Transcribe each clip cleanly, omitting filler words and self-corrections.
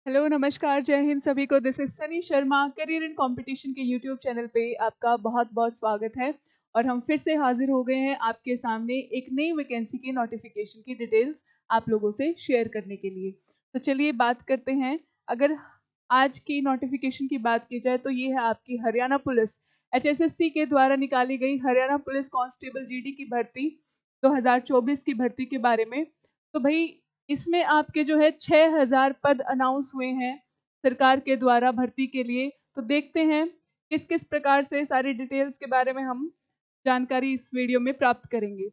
Hello, नमस्कार, जय हिंद सभी को। This is Sunny Sharma. Career and competition के यूट्यूब चैनल पे आपका बहुत बहुत स्वागत है। और हम फिर से हाजिर हो गए हैं आपके सामने एक नई वैकेंसी की नोटिफिकेशन की डिटेल्स आप लोगों से शेयर करने के लिए। तो चलिए बात करते हैं। अगर आज की नोटिफिकेशन की बात की जाए तो ये है आपकी हरियाणा पुलिस HSSC के द्वारा निकाली गई हरियाणा पुलिस कांस्टेबल GD की भर्ती 2024 की भर्ती के बारे में। तो भाई इसमें आपके जो है 6000 पद अनाउंस हुए हैं सरकार के द्वारा भर्ती के लिए। तो देखते हैं किस किस प्रकार से सारी डिटेल्स के बारे में हम जानकारी इस वीडियो में प्राप्त करेंगे।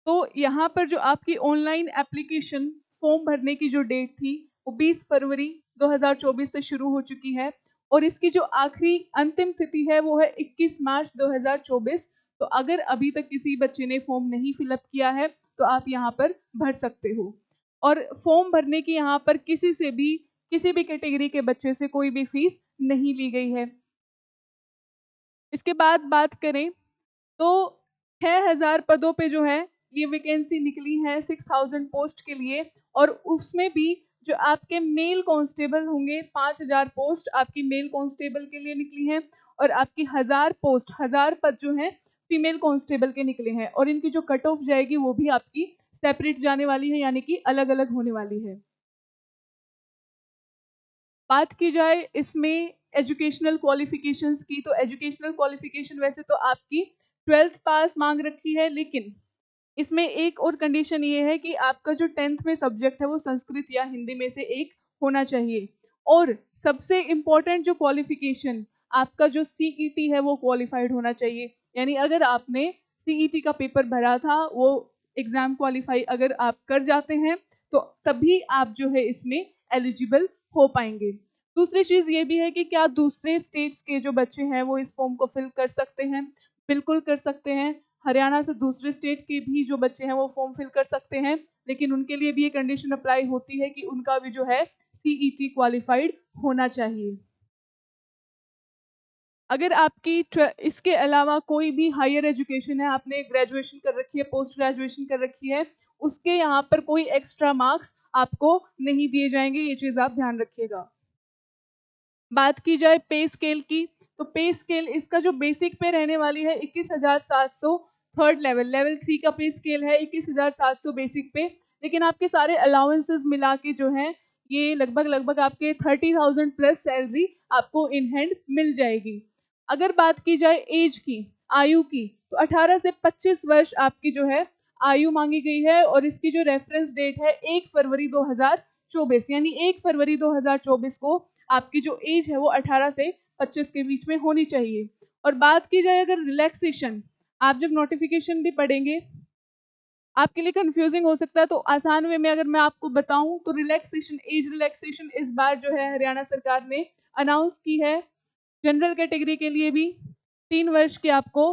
तो यहाँ पर जो आपकी ऑनलाइन एप्लीकेशन फॉर्म भरने की जो डेट थी वो 20 फरवरी 2024 से शुरू हो चुकी है और इसकी जो आखिरी अंतिम तिथि है वो है 21 मार्च 2024। तो अगर अभी तक किसी बच्चे ने फॉर्म नहीं फिलअप किया है तो आप यहाँ पर भर सकते हो। और फॉर्म भरने की यहाँ पर किसी भी कैटेगरी के बच्चे से कोई भी फीस नहीं ली गई है। इसके बाद बात करें तो 6000 पदों पे जो है ये वैकेंसी निकली है 6000 पोस्ट के लिए। और उसमें भी जो आपके मेल कांस्टेबल होंगे 5000 पोस्ट आपकी मेल कांस्टेबल के लिए निकली हैं और आपकी 1000 पद जो हैं फीमेल कांस्टेबल के निकले हैं। और इनकी जो कट ऑफ जाएगी वो भी आपकी सेपरेट जाने वाली है, यानी कि अलग अलग होने वाली है। बात की जाए इसमें एजुकेशनल क्वालिफिकेशंस की, तो एजुकेशनल क्वालिफिकेशन वैसे तो आपकी 12th पास मांग रखी है, लेकिन इसमें एक और कंडीशन ये है कि आपका जो 10th में सब्जेक्ट है वो संस्कृत या हिंदी में से एक होना चाहिए। और सबसे इम्पोर्टेंट जो क्वालिफिकेशन आपका जो CET है वो क्वालिफाइड होना चाहिए। यानी अगर आपने CET का पेपर भरा था वो एग्जाम क्वालिफाई अगर आप कर जाते हैं तो तभी आप जो है इसमें एलिजिबल हो पाएंगे। दूसरी चीज ये भी है कि क्या दूसरे स्टेट्स के जो बच्चे हैं वो इस फॉर्म को फिल कर सकते हैं? बिल्कुल कर सकते हैं। हरियाणा से दूसरे स्टेट के भी जो बच्चे हैं वो फॉर्म फिल कर सकते हैं, लेकिन उनके लिए भी ये कंडीशन अप्लाई होती है कि उनका भी जो है CET क्वालिफाइड होना चाहिए। अगर आपकी इसके अलावा कोई भी हायर एजुकेशन है, आपने ग्रेजुएशन कर रखी है, पोस्ट ग्रेजुएशन कर रखी है, उसके यहाँ पर कोई एक्स्ट्रा मार्क्स आपको नहीं दिए जाएंगे, ये चीज आप ध्यान रखिएगा। बात की जाए पे स्केल की, तो पे स्केल इसका जो बेसिक पे रहने वाली है 21,700। थर्ड लेवल 3 का पे स्केल है 21,700 बेसिक पे। लेकिन आपके सारे अलाउंसेस मिला के जो है ये लगभग आपके 30,000 प्लस सैलरी आपको इन हैंड मिल जाएगी। अगर बात की जाए एज की, आयु की, तो 18 से 25 वर्ष आपकी जो है आयु मांगी गई है और इसकी जो रेफरेंस डेट है 1 फरवरी 2024, यानी 1 फरवरी 2024 को आपकी जो एज है वो 18 से 25 के बीच में होनी चाहिए। और बात की जाए अगर रिलैक्सेशन, आप जब नोटिफिकेशन भी पढ़ेंगे आपके लिए कंफ्यूजिंग हो सकता है, तो आसान वे में अगर मैं आपको बताऊं तो एज रिलैक्सेशन इस बार जो है हरियाणा सरकार ने अनाउंस की है। जनरल कैटेगरी के लिए भी 3 वर्ष की आपको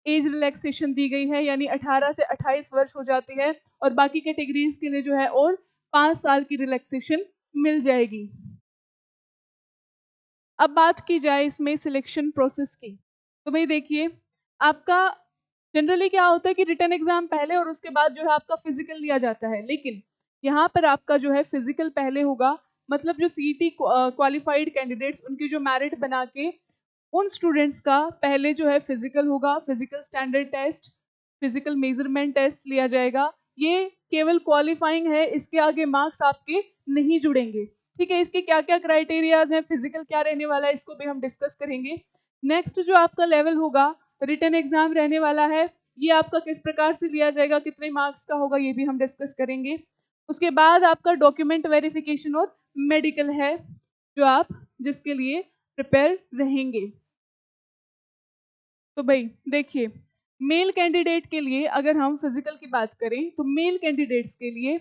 एज रिलैक्सेशन दी गई है, यानी 18 से 28 वर्ष हो जाती है। और बाकी कैटेगरीज के लिए जो है और 5 साल की रिलैक्सेशन मिल जाएगी। अब बात की जाए इसमें सिलेक्शन प्रोसेस की, तो भाई देखिए आपका जनरली क्या होता है कि रिटन एग्जाम पहले और उसके बाद जो है आपका फिजिकल लिया जाता है, लेकिन यहाँ पर आपका जो है फिजिकल पहले होगा। मतलब जो CET क्वालिफाइड कैंडिडेट्स उनकी जो मेरिट बना के उन स्टूडेंट्स का पहले जो है फिजिकल होगा, physical standard test, physical measurement test लिया जाएगा। ये केवल क्वालिफाइंग है, इसके आगे मार्क्स आपके नहीं जुड़ेंगे। ठीक है, इसके क्या क्या क्राइटेरियाज हैं, फिजिकल क्या रहने वाला है, इसको भी हम डिस्कस करेंगे। नेक्स्ट जो आपका लेवल होगा रिटन एग्जाम रहने वाला है, ये आपका किस प्रकार से लिया जाएगा, कितने मार्क्स का होगा, ये भी हम डिस्कस करेंगे। उसके बाद आपका डॉक्यूमेंट वेरिफिकेशन और मेडिकल है जो आप जिसके लिए प्रिपेयर रहेंगे। तो भाई देखिए मेल कैंडिडेट के लिए अगर हम फिजिकल की बात करें तो मेल कैंडिडेट्स के लिए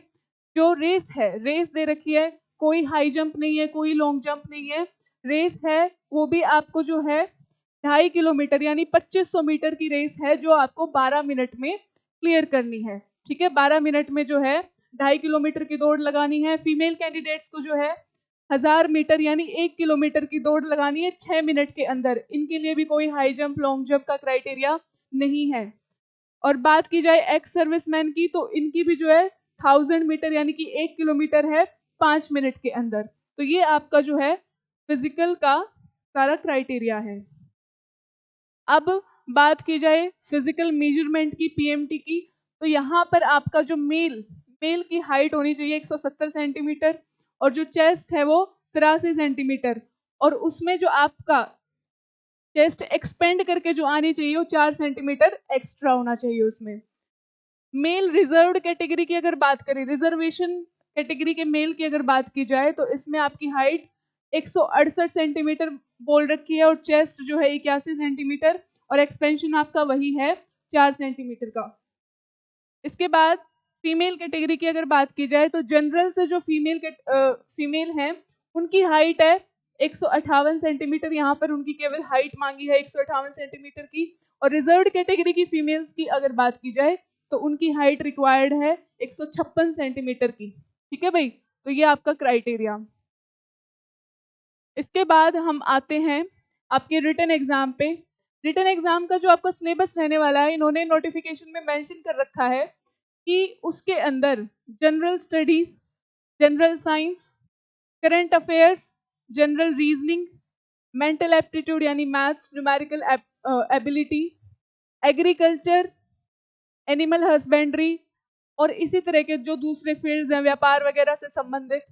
जो रेस है, रेस दे रखी है, कोई हाई जंप नहीं है, कोई लॉन्ग जंप नहीं है। रेस है वो भी आपको जो है 2.5 किलोमीटर यानी 2500 मीटर की रेस है जो आपको 12 मिनट में क्लियर करनी है। ठीक है, 12 मिनट में जो है 2.5 किलोमीटर की दौड़ लगानी है। फीमेल कैंडिडेट्स को जो है 1000 मीटर यानी 1 किलोमीटर की दौड़ लगानी है 6 मिनट के अंदर। इनके लिए भी कोई हाई जंप लॉन्ग जंप का क्राइटेरिया नहीं है। और बात की जाए एक्स सर्विसमैन की, तो इनकी भी जो है 1000 मीटर यानी कि 1 किलोमीटर है 5 मिनट के अंदर। तो ये आपका जो है फिजिकल का सारा क्राइटेरिया है। अब बात की जाए फिजिकल मेजरमेंट की, पीएमटी की, तो यहाँ पर आपका जो मेल की हाइट होनी चाहिए 170 सेंटीमीटर और जो चेस्ट है वो 83 सेंटीमीटर, और उसमें जो आपका चेस्ट एक्सपेंड करके जो आनी चाहिए वो 4 सेंटीमीटर एक्स्ट्रा होना चाहिए उसमें। मेल रिजर्व्ड कैटेगरी की अगर बात करें, रिजर्वेशन कैटेगरी के मेल की अगर बात की जाए, तो इसमें आपकी हाइट 168 सेंटीमीटर बोल रखी है और चेस्ट जो है 81 सेंटीमीटर और एक्सपेंशन आपका वही है 4 सेंटीमीटर का। इसके बाद फीमेल कैटेगरी की अगर बात की जाए, तो जनरल से जो फीमेल है उनकी हाइट है 158 सेंटीमीटर, यहाँ पर उनकी केवल हाइट मांगी है 158 सेंटीमीटर की। और रिजर्व्ड कैटेगरी की फीमेल्स की अगर बात की जाए तो उनकी हाइट रिक्वायर्ड है 156 सेंटीमीटर की। ठीक है भाई, तो ये आपका क्राइटेरिया। इसके बाद हम आते हैं आपके रिटन एग्जाम पे। रिटन एग्जाम का जो आपका सिलेबस रहने वाला है, इन्होंने नोटिफिकेशन में मेंशन कर रखा है कि उसके अंदर general studies, general science, current affairs, general reasoning, mental aptitude यानी maths, numerical ability, agriculture, animal husbandry और इसी तरह के जो दूसरे फील्ड्स हैं व्यापार वगैरह से संबंधित,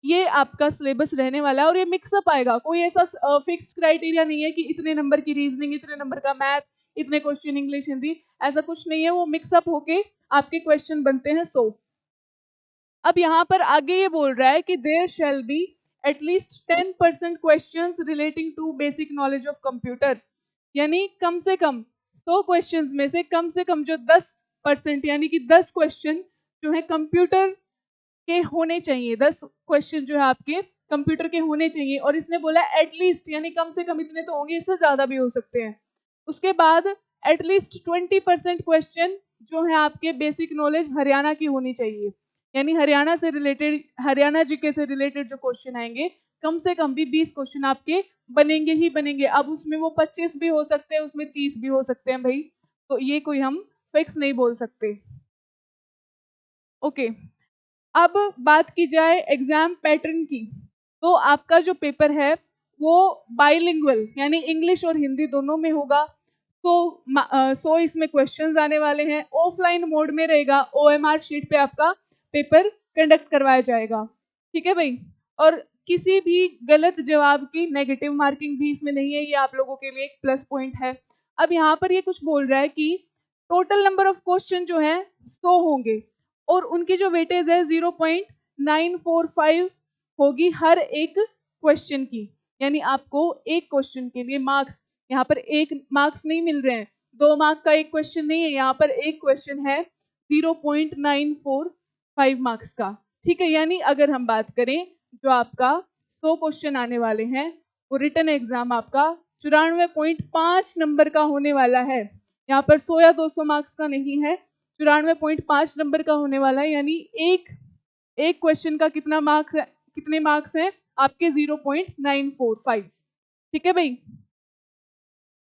ये आपका सिलेबस रहने वाला है। और ये मिक्सअप आएगा, कोई ऐसा फिक्स्ड क्राइटेरिया नहीं है कि इतने नंबर की रीजनिंग, इतने नंबर का मैथ, इतने क्वेश्चन इंग्लिश हिंदी, ऐसा कुछ नहीं है। वो मिक्सअप होके आपके क्वेश्चन बनते हैं 100। अब यहाँ पर आगे ये बोल रहा है कि there shall be at least 10% questions relating to basic knowledge of computer, यानी कम से कम 100 क्वेश्चंस में से कम जो 10% यानी कि 10 क्वेश्चन जो है कंप्यूटर के होने चाहिए। 10 क्वेश्चन जो है आपके कंप्यूटर के होने चाहिए, और इसने बोला एटलीस्ट यानी कम से कम इतने तो होंगे, इससे ज्यादा भी हो सकते हैं। उसके बाद एटलीस्ट 20% क्वेश्चन जो है आपके बेसिक नॉलेज हरियाणा की होनी चाहिए, यानी हरियाणा से रिलेटेड, हरियाणा जीके से रिलेटेड जो क्वेश्चन आएंगे, कम से कम भी 20 क्वेश्चन आपके बनेंगे ही बनेंगे। अब उसमें वो 25 भी हो सकते हैं, उसमें 30 भी हो सकते हैं भाई, तो ये कोई हम फिक्स नहीं बोल सकते। ओके, अब बात की जाए एग्जाम पैटर्न की, तो आपका जो पेपर है वो बाइलिंगुअल यानी इंग्लिश और हिंदी दोनों में होगा। तो 100 इसमें क्वेश्चंस आने वाले हैं। ऑफलाइन मोड में रहेगा, ओएमआर शीट पे आपका पेपर कंडक्ट करवाया जाएगा। ठीक है भाई, और किसी भी गलत जवाब की नेगेटिव मार्किंग भी इसमें नहीं है, ये आप लोगों के लिए एक प्लस पॉइंट है। अब यहाँ पर ये कुछ बोल रहा है कि टोटल नंबर ऑफ क्वेश्चन जो है 100 होंगे और उनकी जो वेटेज है 0.945 होगी हर एक क्वेश्चन की, यानी आपको एक क्वेश्चन के लिए मार्क्स, यहाँ पर एक मार्क्स नहीं मिल रहे हैं, 2 मार्क का एक क्वेश्चन नहीं है, यहाँ पर एक क्वेश्चन है 0.945 मार्क्स का। ठीक है, यानी अगर हम बात करें जो आपका 100 क्वेश्चन आने वाले हैं, वो रिटन एग्जाम आपका 94.5 नंबर का होने वाला है। यहाँ पर 100 या 200 मार्क्स का नहीं है, 94.5 नंबर का होने वाला है, यानी एक क्वेश्चन का कितना मार्क्स है, कितने मार्क्स हैं आपके 0.945। ठीक है भाई,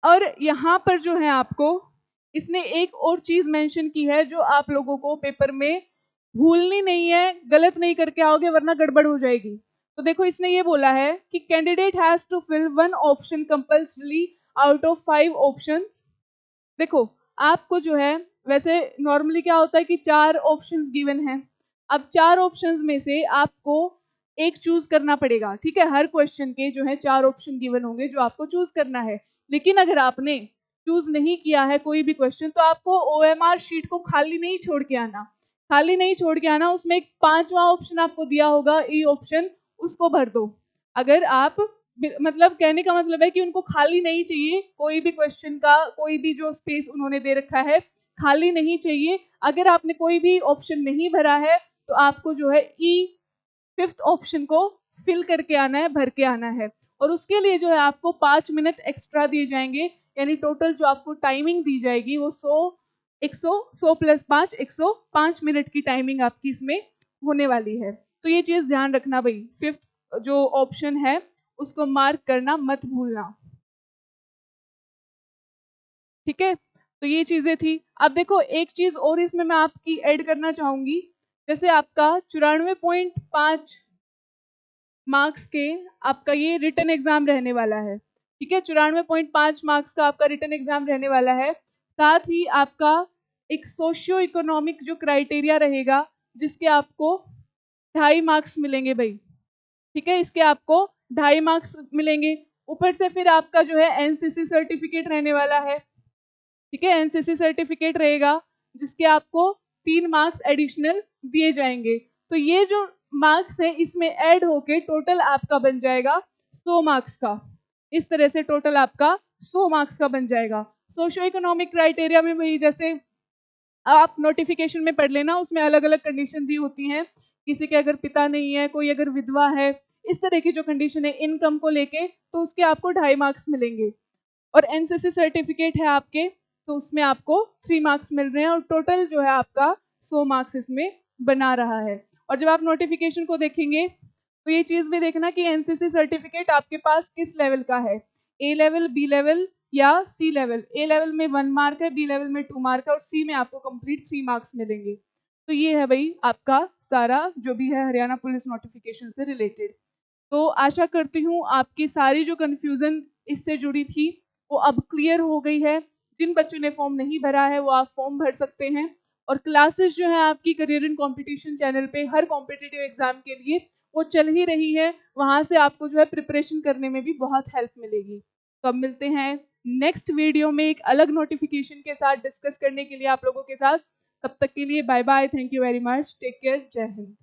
और यहाँ पर जो है आपको इसने एक और चीज मेंशन की है जो आप लोगों को पेपर में भूलनी नहीं है, गलत नहीं करके आओगे वरना गड़बड़ हो जाएगी। तो देखो इसने ये बोला है कि candidate has to fill one option compulsory out of 5 options. देखो आपको जो है, वैसे नॉर्मली क्या होता है कि 4 ऑप्शंस गिवन हैं, अब 4 ऑप्शंस में से आपको एक चूज करना पड़ेगा। ठीक है, हर क्वेश्चन के जो है 4 ऑप्शन गिवन होंगे जो आपको चूज करना है। लेकिन अगर आपने चूज नहीं किया है कोई भी क्वेश्चन, तो आपको ओएमआर शीट को खाली नहीं छोड़ के आना, खाली नहीं छोड़ के आना, उसमें एक 5वां ऑप्शन आपको दिया होगा ई ऑप्शन, उसको भर दो। अगर आप, मतलब कहने का मतलब है कि उनको खाली नहीं चाहिए, कोई भी क्वेश्चन का कोई भी जो स्पेस उन्होंने दे रखा है खाली नहीं चाहिए। अगर आपने कोई भी ऑप्शन नहीं भरा है तो आपको जो है ई 5th ऑप्शन को फिल करके आना है, भर के आना है, और उसके लिए जो है आपको 5 मिनट एक्स्ट्रा दिए जाएंगे, यानी टोटल जो आपको टाइमिंग दी जाएगी वो 100 प्लस 5 105 मिनट की टाइमिंग आपकी इसमें होने वाली है। तो ये चीज ध्यान रखना भाई, 5th जो ऑप्शन है उसको मार्क करना मत भूलना। ठीक है, तो ये चीजें थी। अब देखो एक चीज और इसमें मैं आपकी ऐड करना चाहूंगी, जैसे आपका 94.5 मार्क्स के आपका ये रिटन एग्जाम रहने वाला है, ठीक है। 94.5 मार्क्स का आपका रिटन एग्जाम रहने वाला है। साथ ही आपका एक सोशियो इकोनॉमिक जो क्राइटेरिया रहेगा, जिसके आपको 2.5 मार्क्स मिलेंगे भाई, ठीक है। इसके आपको 2.5 मार्क्स मिलेंगे। ऊपर से फिर आपका जो है एनसीसी सर्टिफिकेट रहने वाला है, ठीक है। एनसीसी सर्टिफिकेट रहेगा जिसके आपको 3 मार्क्स एडिशनल दिए जाएंगे। तो ये जो मार्क्स है इसमें ऐड होके टोटल आपका बन जाएगा 100 मार्क्स का। इस तरह से टोटल आपका 100 मार्क्स का बन जाएगा। सोशियो इकोनॉमिक क्राइटेरिया में वही जैसे आप नोटिफिकेशन में पढ़ लेना, उसमें अलग अलग कंडीशन दी होती हैं। किसी के अगर पिता नहीं है, कोई अगर विधवा है, इस तरह की जो कंडीशन है इनकम को लेके, तो उसके आपको 2.5 मार्क्स मिलेंगे। और एनसीसी सर्टिफिकेट है आपके, तो उसमें आपको 3 मार्क्स मिल रहे हैं और टोटल जो है आपका 100 मार्क्स इसमें बना रहा है। और जब आप नोटिफिकेशन को देखेंगे तो ये चीज भी देखना कि एनसीसी सर्टिफिकेट आपके पास किस लेवल का है, ए लेवल, बी लेवल या सी लेवल। ए लेवल में 1 मार्क है, बी लेवल में 2 मार्क है और सी में आपको कंप्लीट 3 मार्क्स मिलेंगे। तो ये है भाई आपका सारा जो भी है हरियाणा पुलिस नोटिफिकेशन से रिलेटेड। तो आशा करती हूँ आपकी सारी जो कन्फ्यूजन इससे जुड़ी थी वो अब क्लियर हो गई है। जिन बच्चों ने फॉर्म नहीं भरा है वो आप फॉर्म भर सकते हैं। और क्लासेस जो है आपकी करियर इन कंपटीशन चैनल पे हर कॉम्पिटिटिव एग्जाम के लिए वो चल ही रही है। वहां से आपको जो है प्रिपरेशन करने में भी बहुत हेल्प मिलेगी। तो अब मिलते हैं नेक्स्ट वीडियो में एक अलग नोटिफिकेशन के साथ डिस्कस करने के लिए आप लोगों के साथ। तब तक के लिए bye bye, thank you very much, take care, जय हिंद।